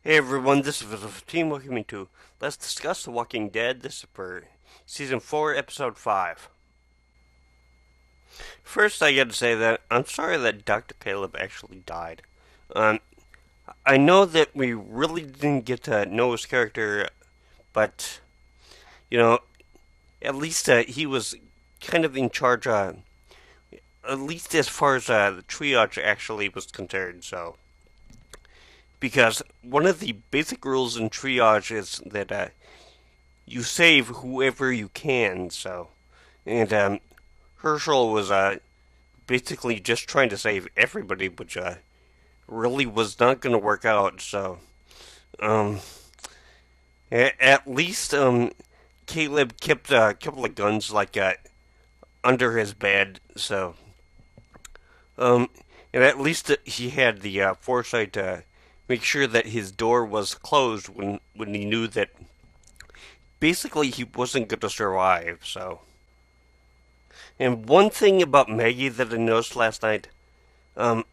Hey everyone, this is Team Welcome Me to Let's discuss The Walking Dead. This is for Season 4, Episode 5. First, I gotta say that I'm sorry that Dr. Caleb actually died. Um, I know that we really didn't get to know his character, but, you know, at least he was kind of in charge, at least as far as the triage actually was concerned, so. Because one of the basic rules in triage is that you save whoever you can, so. And Herschel was basically just trying to save everybody, which really was not going to work out. So um, at least Caleb kept a couple of guns like under his bed. So um, and at least he had the foresight to make sure that his door was closed when he knew that basically he wasn't going to survive. So. And one thing about Maggie that I noticed last night, um,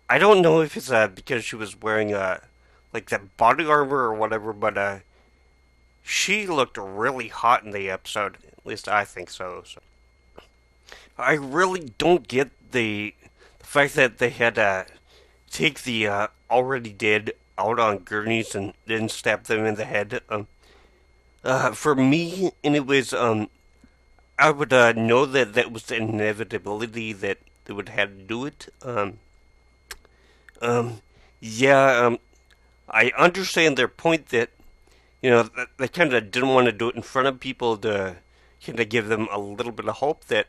I don't know if it's because she was wearing like that body armor or whatever, but she looked really hot in the episode. At least I think so. I really don't get the fact that they had to take the already dead out on gurneys and then stab them in the head. For me, anyways, I would know that that was the inevitability that they would have to do it. Um, yeah, I understand their point that they kind of didn't want to do it in front of people to kind of give them a little bit of hope that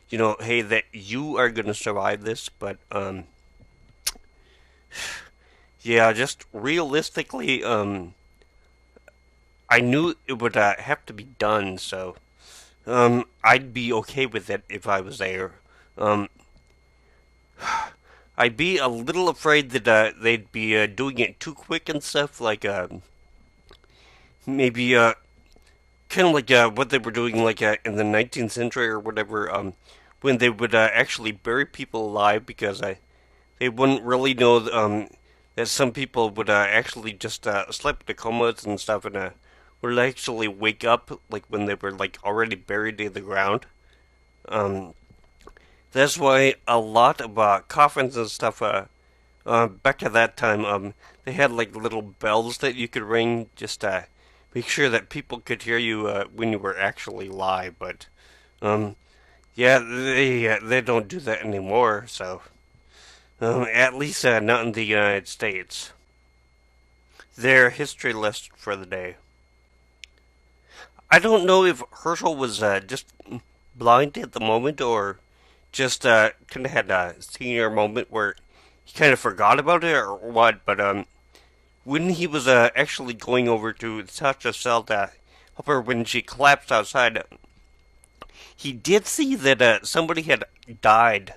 hey, that you are going to survive this. But yeah, just realistically, I knew it would have to be done, so I'd be okay with it if I was there. Um, I'd be a little afraid that they'd be doing it too quick and stuff, like maybe kind of like what they were doing like in the 19th century or whatever, when they would actually bury people alive because they wouldn't really know that some people would actually just slip into comas and stuff and would actually wake up like when they were like already buried in the ground. Um, that's why a lot of coffins and stuff back at that time, they had like little bells that you could ring just to make sure that people could hear you when you were actually live. But um, yeah, they don't do that anymore. So at least not in the United States. Their history list for the day. I don't know if Herschel was just blind at the moment or just kind of had a senior moment where he kind of forgot about it or what. But when he was actually going over to Sasha's cell to help her when she collapsed outside, he did see that somebody had died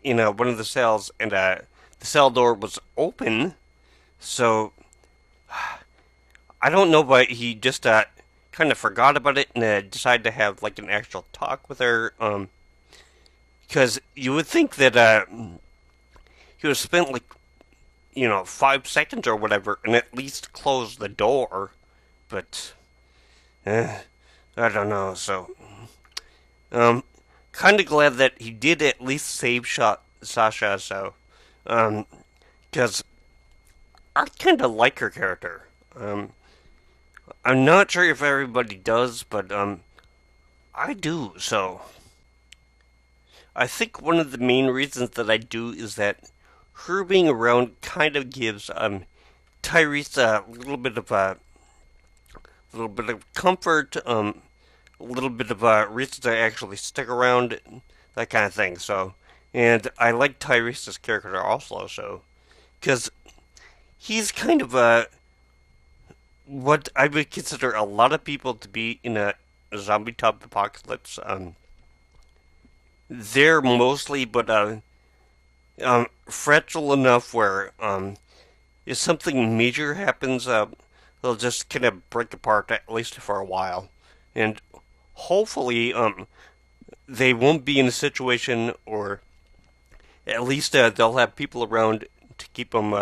in one of the cells, and the cell door was open. So I don't know, but he just kind of forgot about it and decided to have like an actual talk with her. Because you would think that he would have spent like 5 seconds or whatever and at least close the door, but eh, I don't know. So um, kind of glad that he did at least save shot Sasha. So because I kind of like her character. I'm not sure if everybody does, but I do. So I think one of the main reasons that I do is that her being around kind of gives Tyrese a little bit of comfort, a little bit of a reason to actually stick around, that kind of thing. So, and I like Tyrese's character also, so because he's kind of what I would consider a lot of people to be in a zombie type apocalypse. They're mostly, but fragile enough where if something major happens, they'll just kind of break apart at least for a while, and hopefully they won't be in a situation, or at least they'll have people around to keep them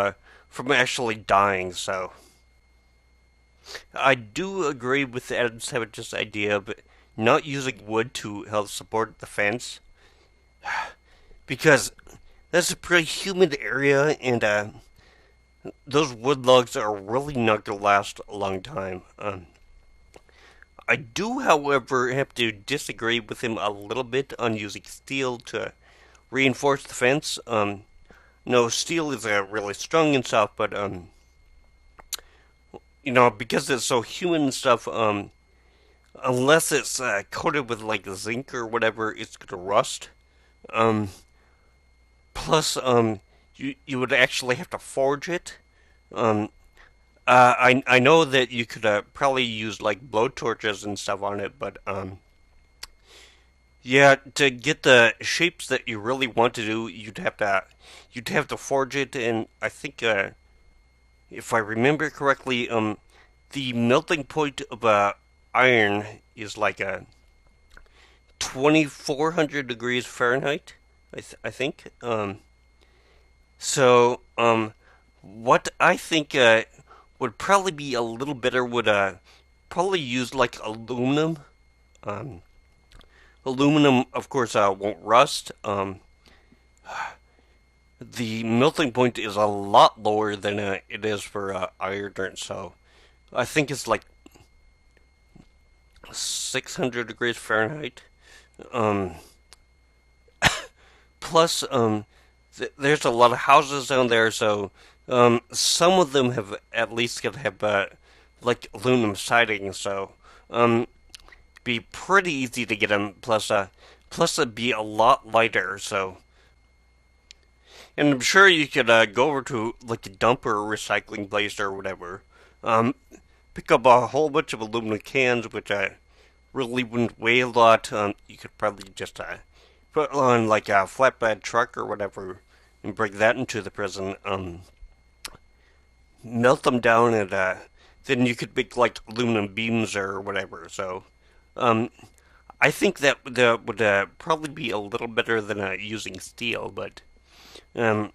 from actually dying. So I do agree with Adam Savage's idea, but not using wood to help support the fence because that's a pretty humid area, and those wood logs are really not gonna last a long time. I do, however, have to disagree with him a little bit on using steel to reinforce the fence. No, steel is really strong and stuff, but because it's so human and stuff, unless it's coated with like zinc or whatever, it's gonna rust. Um, plus, you would actually have to forge it. Um, I know that you could probably use like blowtorches and stuff on it, but yeah, to get the shapes that you really want to do, you'd have to forge it, and I think if I remember correctly, the melting point of iron is like 2,400 degrees Fahrenheit. I think. So what I think would probably be a little better would probably use like aluminum. Um, Aluminum, of course, won't rust. The melting point is a lot lower than it is for iron, so I think it's like 600 degrees Fahrenheit. Um, Plus, there's a lot of houses down there, so some of them have at least gonna have like aluminum siding, so um, be pretty easy to get them. Plus it'd be a lot lighter. So, and I'm sure you could go over to like a dump or a recycling place or whatever, um, pick up a whole bunch of aluminum cans, which really wouldn't weigh a lot. You could probably just put on like a flatbed truck or whatever and bring that into the prison. Melt them down, and then you could make like aluminum beams or whatever. So, um, I think that would probably be a little better than using steel, but um,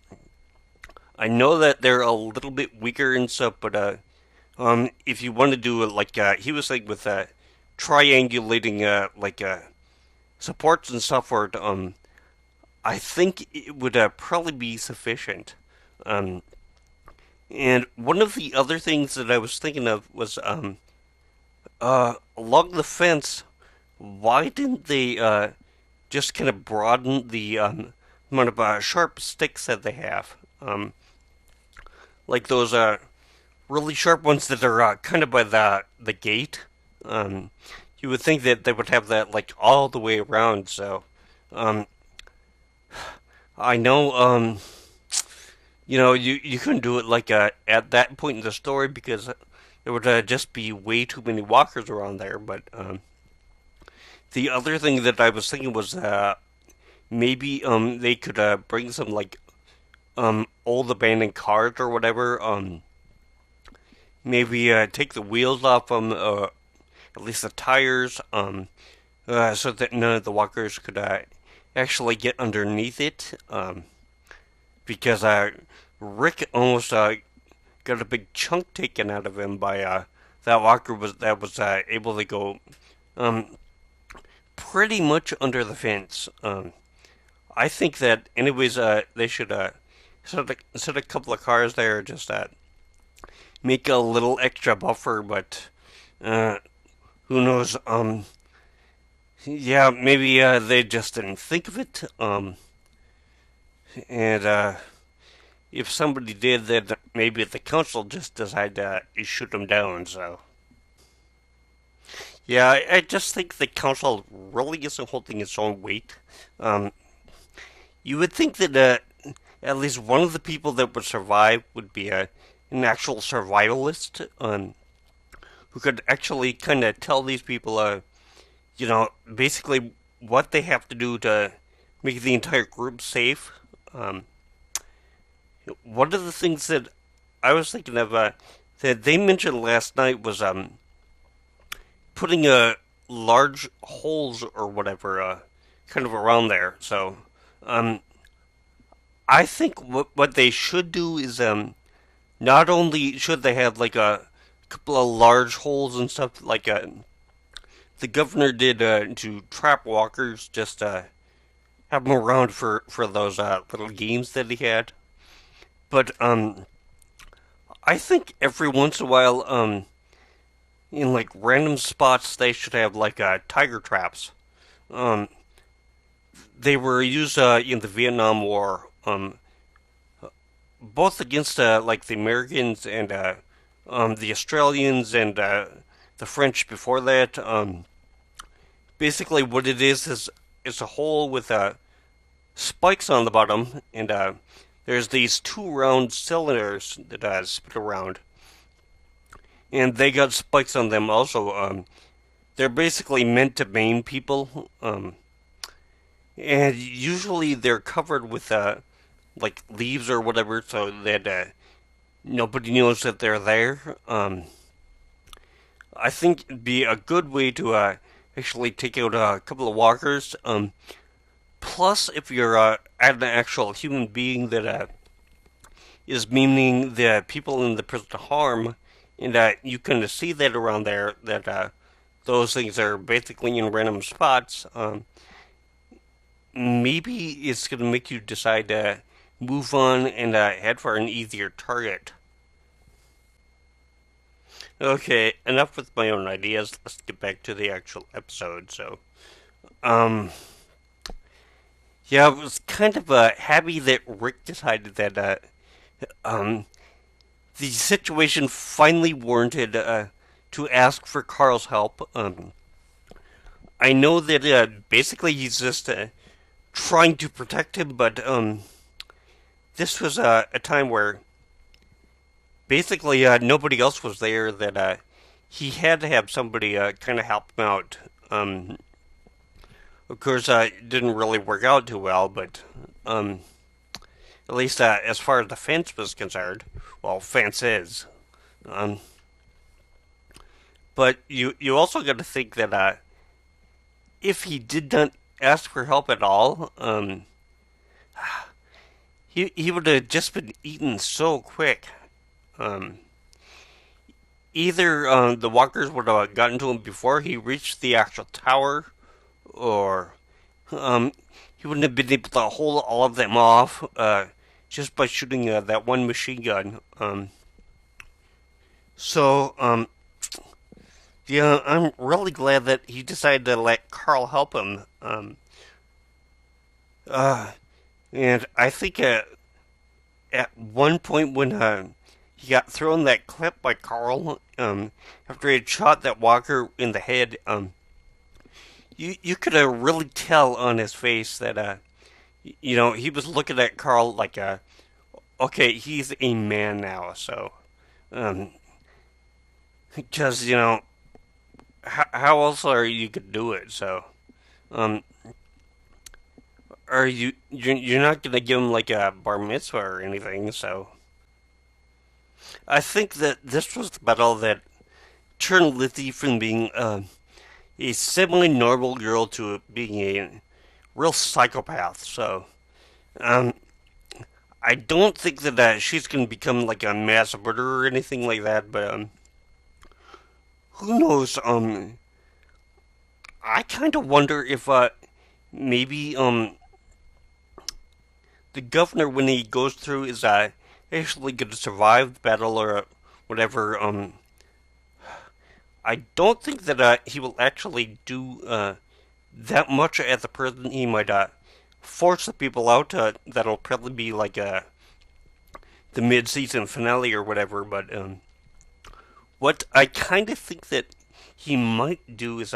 I know that they're a little bit weaker and stuff. But if you want to do it like he was saying with triangulating supports and stuff for it, I think it would probably be sufficient. Um, and one of the other things that I was thinking of was along the fence. Why didn't they just kind of broaden the amount of sharp sticks that they have? Like those really sharp ones that are kind of by the gate. Um, you would think that they would have that like all the way around. So um, I know you couldn't do it like at that point in the story because there would just be way too many walkers around there. But the other thing that I was thinking was maybe they could bring some like old abandoned cars or whatever. Maybe take the wheels off them, at least the tires, so that none of the walkers could actually get underneath it. Because Rick almost got a big chunk taken out of him by that walker was able to go um, pretty much under the fence. I think that anyways, they should set a couple of cars there, just make a little extra buffer. But uh, who knows? Yeah, maybe they just didn't think of it. And if somebody did, then maybe the council just decided to shoot them down. So yeah, I just think the council really isn't holding its own weight. Um, you would think that at least one of the people that would survive would be an actual survivalist, who could actually kind of tell these people, basically what they have to do to make the entire group safe. Um, one of the things that I was thinking of that they mentioned last night was putting large holes or whatever kind of around there. So um, I think what they should do is not only should they have like a couple of large holes and stuff like the governor did to trap walkers, just have them around for those little games that he had. But I think every once in a while, in like random spots, they should have like tiger traps. Um, they were used in the Vietnam War, both against like the Americans and the Australians and the French before that. Basically, what it is it's a hole with spikes on the bottom, and there's these two round cylinders that spin around, and they got spikes on them also. They're basically meant to maim people, and usually they're covered with like leaves or whatever, so that nobody knows that they're there. I think it'd be a good way to actually take out a couple of walkers. Plus, if you're an actual human being that is meaning the people in the prison harm, and you can see that around there that those things are basically in random spots. Maybe it's gonna make you decide to move on and head for an easier target. Okay, enough with my own ideas. Let's get back to the actual episode. Um, yeah, I was kind of happy that Rick decided that um, the situation finally warranted to ask for Carl's help. I know that basically he's just trying to protect him, but this was a time where basically nobody else was there. That he had to have somebody kind of help him out. Of course, it didn't really work out too well, but at least as far as the fence was concerned, well, fence is. Um, but you also got to think that if he did not ask for help at all, he would have just been eaten so quick. Um, Either the walkers would have gotten to him before he reached the actual tower, or um, he wouldn't have been able to hold all of them off just by shooting that one machine gun. So, yeah, I'm really glad that he decided to let Carl help him. Uh, and I think at one point when he got thrown that clip by Carl, after he had shot that walker in the head, you could really tell on his face that he was looking at Carl like okay, he's a man now. So um because how else are you could do it? So um are you're not gonna give him like a bar mitzvah or anything? So I think that this was the battle that turned Lizzie from being a semi-normal girl to being a real psychopath. So um I don't think that she's gonna become like a mass murderer or anything like that, but who knows? I kind of wonder if maybe the governor, when he goes through, is actually going to survive the battle or whatever. I don't think that he will actually do that much at the prison. He might force the people out. That'll probably be like the mid-season finale or whatever. But what I kind of think that he might do is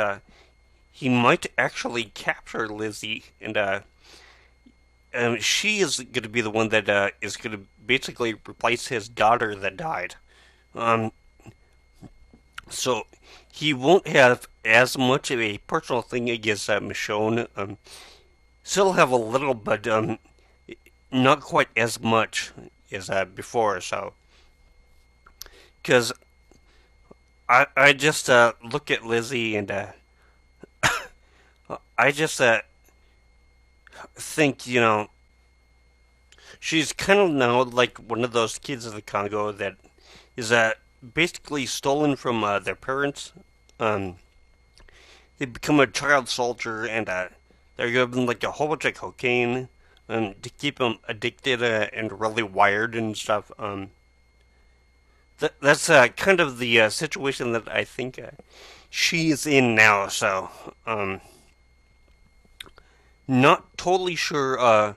he might actually capture Lizzie, and she is going to be the one that is going to basically replace his daughter that died. Um, so he won't have as much of a personal thing against Michonne. Still have a little, but not quite as much as before. So because I just look at Lizzie and I just think She's kind of now like one of those kids of the Congo that is basically stolen from their parents. Um, they become a child soldier and they're given like a whole bunch of cocaine to keep them addicted and really wired and stuff. That's kind of the situation that I think she is in now. So, not totally sure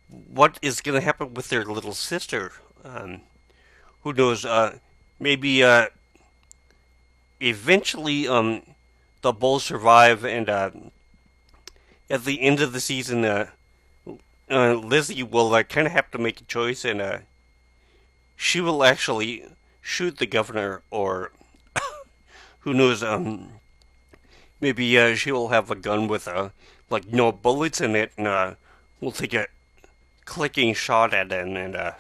what is going to happen with their little sister. Um, who knows? Maybe eventually they'll both survive, and at the end of the season, Lizzie will kind of have to make a choice, and she will actually shoot the governor, or who knows? Maybe she will have a gun with like no bullets in it, and we'll take a clicking shot at him, and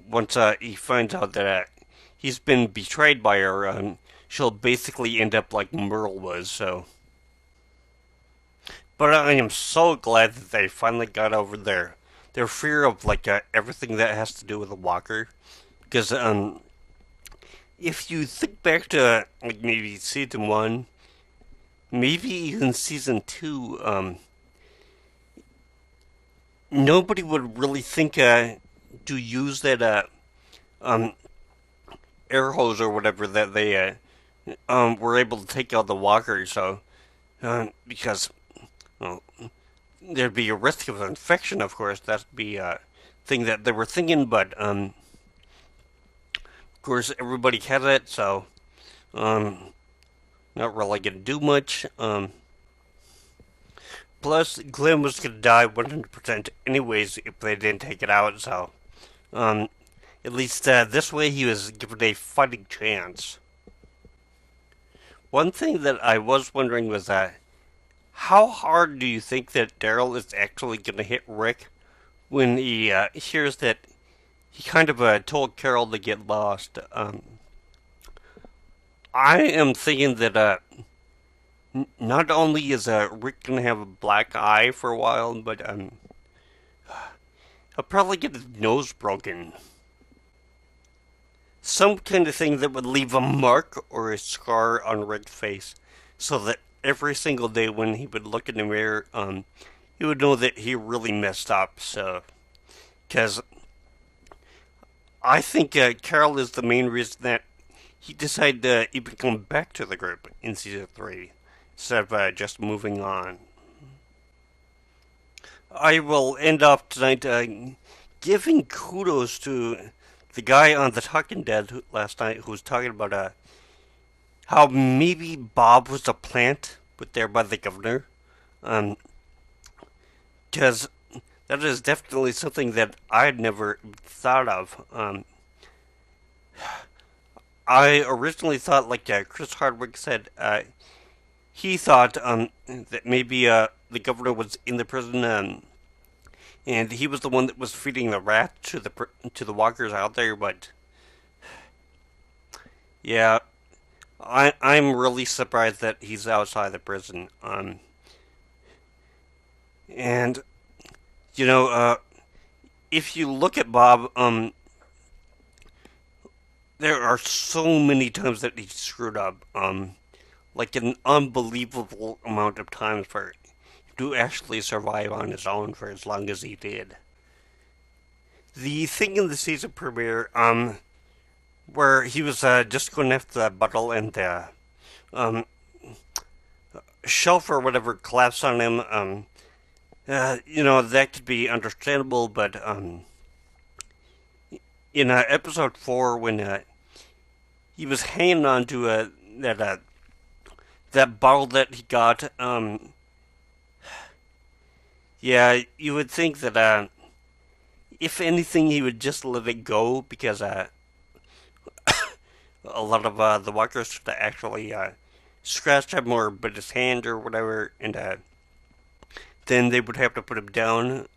once he finds out that he's been betrayed by her, she'll basically end up like Merle was. So, but I am so glad that they finally got over their fear of like everything that has to do with the Walker, because if you think back to like maybe season one, maybe even season two, nobody would really think to use that um air hose or whatever that they were able to take out the Walker. So because well, there'd be a risk of infection, of course. That'd be a thing that they were thinking, but of course everybody has it, so um, not really gonna do much. Plus, Glenn was gonna die 100% anyways if they didn't take it out. So um, at least this way he was given a fighting chance. One thing that I was wondering was how hard do you think that Daryl is actually gonna hit Rick when he hears that he kind of told Carol to get lost? I am thinking that not only is Rick gonna have a black eye for a while, but he'll probably get his nose broken. Some kind of thing that would leave a mark or a scar on Rick's face, so that every single day when he would look in the mirror, he would know that he really messed up. So, because I think Carol is the main reason that he decided to even come back to the group in season three instead of just moving on. I will end off tonight giving kudos to the guy on the Talking Dead last night who was talking about how maybe Bob was a plant put there by the governor. Um, because that is definitely something that I had never thought of. I originally thought, like Chris Hardwick said, he thought that maybe the governor was in the prison, and he was the one that was feeding the rat to the walkers out there. But yeah, I'm really surprised that he's outside the prison. And you know, if you look at Bob, there are so many times that he screwed up. Like an unbelievable amount of times for him to actually survive on his own for as long as he did. The thing in the season premiere, where he was just going after the bottle and the um, shelf or whatever collapsed on him, that could be understandable, but in episode 4, when he was hanging on to that bottle that he got, yeah, you would think that if anything, he would just let it go because a lot of the walkers actually scratched him or bit his hand or whatever, and then they would have to put him down.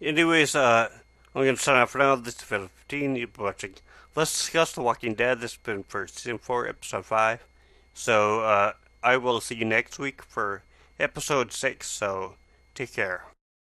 Anyways, I'm going to sign off for now. This is Phil 15. You've been watching Let's Discuss The Walking Dead. This has been for Season 4, Episode 5. So, I will see you next week for Episode 6. So, take care.